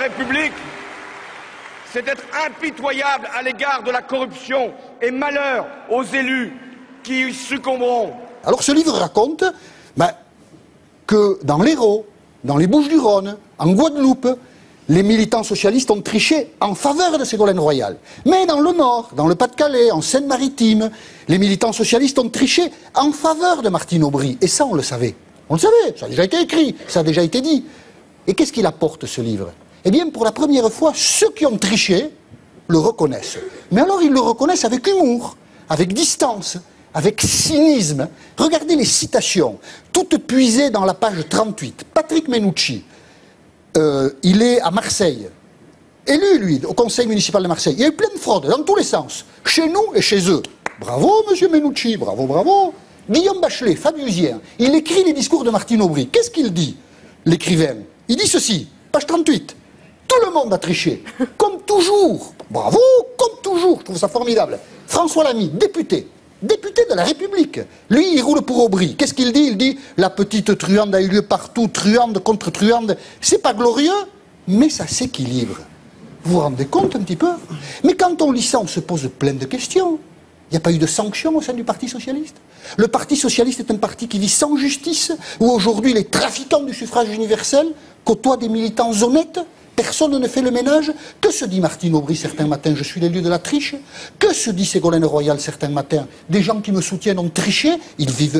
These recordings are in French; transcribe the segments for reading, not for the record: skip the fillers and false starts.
République, c'est d'être impitoyable à l'égard de la corruption et malheur aux élus qui y succomberont. Alors ce livre raconte que dans l'Hérault, dans les Bouches-du-Rhône, en Guadeloupe, les militants socialistes ont triché en faveur de Ségolène Royal. Mais dans le Nord, dans le Pas-de-Calais, en Seine-Maritime, les militants socialistes ont triché en faveur de Martine Aubry. Et ça, on le savait. On le savait, ça a déjà été écrit, ça a déjà été dit. Et qu'est-ce qu'il apporte, ce livre? Eh bien, pour la première fois, ceux qui ont triché le reconnaissent. Mais alors, ils le reconnaissent avec humour, avec distance, avec cynisme. Regardez les citations, toutes puisées dans la page 38. Patrick Menucci, il est à Marseille, élu, lui, au conseil municipal de Marseille. Il y a eu plein de fraudes, dans tous les sens, chez nous et chez eux. Bravo, monsieur Menucci, bravo, bravo. Guillaume Bachelet, Fabusien, il écrit les discours de Martine Aubry. Qu'est-ce qu'il dit, l'écrivain? Il dit ceci, page 38. Tout le monde a triché, comme toujours. Bravo, comme toujours, je trouve ça formidable. François Lamy, député de la République. Lui, il roule pour Aubry. Qu'est-ce qu'il dit? Il dit, la petite truande a eu lieu partout, truande contre truande. C'est pas glorieux, mais ça s'équilibre. Vous vous rendez compte un petit peu? Mais quand on lit ça, on se pose plein de questions. Il n'y a pas eu de sanctions au sein du Parti Socialiste. Le Parti Socialiste est un parti qui vit sans justice, où aujourd'hui les trafiquants du suffrage universel côtoient des militants honnêtes. Personne ne fait le ménage. Que se dit Martine Aubry certains matins? Je suis l'élu de la triche. Que se dit Ségolène Royal certains matins? Des gens qui me soutiennent ont triché.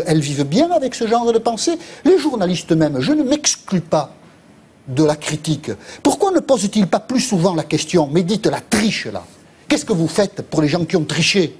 Elles vivent bien avec ce genre de pensée. Les journalistes même, je ne m'exclus pas de la critique. Pourquoi ne pose-t-il pas plus souvent la question? Mais dites la triche là. Qu'est-ce que vous faites pour les gens qui ont triché?